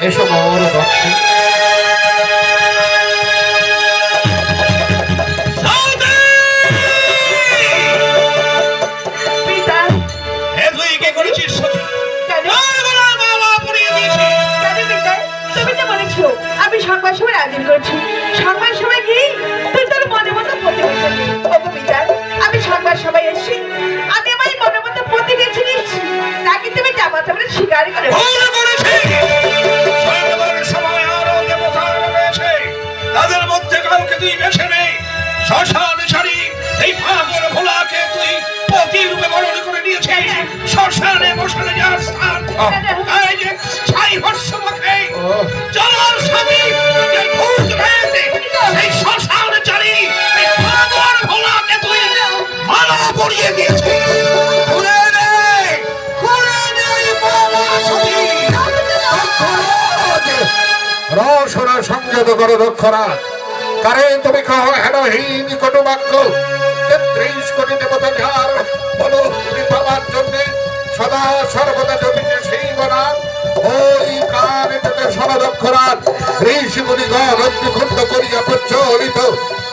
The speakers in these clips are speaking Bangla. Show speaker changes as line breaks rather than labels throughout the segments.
এসো মোর দক্ষ।
আমি সংবাদ সভায় আয়োজন করছি। সংবাদ সভায় কি তুই তোর মনে মতো পতি বেছে পিতা। আমি সংবাদ সভায় এসেছি, আমি আমার মনে মতো পতি বেছে নিচ্ছি, নাকি তুমি জামাতা বলে স্বীকার করে?
তাদের মধ্যে কাউকে তুই বেছে নেই। শ্মশানে ছাড়ি এই পাগল ভোলাকে তুই পতি রূপে বরণ করে নিয়েছিস। শ্মশানে মশানে যার স্থান, এই যে ছাই হর্ষ মুখে জলার স্বামী যে ভূত হয়েছে, সেই শ্মশানে ছাড়ি এই পাগল ভোলাকে তুই মালা পরিয়ে দিয়েছিস। ঘুরে নে, ঘুরে নে এই মালা সতী।
রসনা সংযত করো দক্ষরা, কারে তুমি কহ হেনহীন কটু বাক্য। ৩৩ কোটি দেবতা যার বলো তুমি পাওয়ার জন্য সদা সর্বদা জমিতে সেই বনাম ওই কানে তোকে সরদক্ষরা ঋষি মুনিগণ অগ্নিকুণ্ড করিয়া প্রজ্বলিত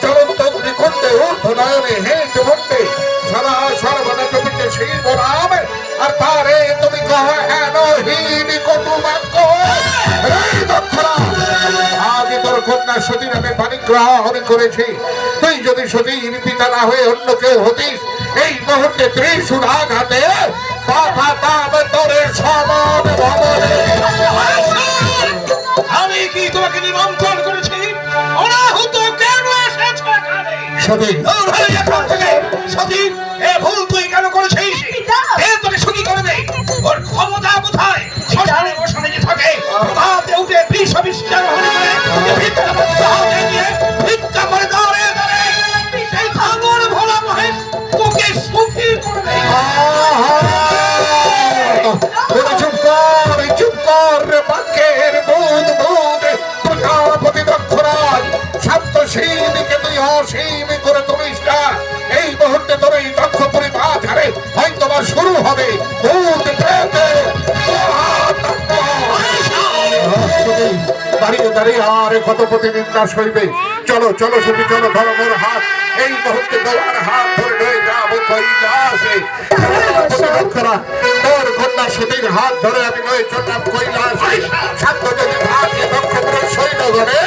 চলন্ত অগ্নিকুণ্ডে ঊর্ধ্ব নয়নে হেঁট মধ্যে সদা সর্বদা জমিতে সেই বনাম। আর তারে তুমি কহ হেনহীন কটু বাক্য। দক্ষরা, আগে তোর কন্যা সতীর আমি পানি গ্রহণ করেছি। তুই যদি সতীর পিতা না হয়ে অন্য কেউ হতিস, এই মুহূর্তে ত্রিশূল আঘাতে
আমি কি তোমাকে নিমন্ত্রণ করেছি? অনাহুত কেন এসেছ এখানে?
সতী,
সতী, এ ভুল তুই কেন করেছিস? এ তোকে সুখী করে দেয়। ওর ক্ষমতা কোথায়? শ্মশানে মশানে যে থাকে, প্রভাতে উঠে বিষ বিস্তার করে ভিক্ষা করে দৌড়ে দৌড়ে সেই ভাঙর ভোলা মহেশ তোকে সুখী করবে।
চুপ কর, চুপ কর রে বাক্যের বুধ বুধ। প্রজাপতি দক্ষরাজ সপ্তশীলকে তুই অসীম করে তুলিস না। এই মুহূর্তে তোর এই দক্ষপুরী বাজারে হয়তো বা শুরু হবে ভূত প্রেতে দাঁড়িয়ে দাঁড়িয়ে আর কত প্রতিনিন্দা সইবে। চলো চলো সতী, চলো ধরো মোর হাত। এই মুহূর্তে গলার হাত ধরে রয়ে যাবো কৈলাসে। তোর কন্যা সতীর হাত ধরে আমি নয় চললাম কৈলাসে। সাধ্য যদি থাকে দক্ষপুরের সৈন্যগণে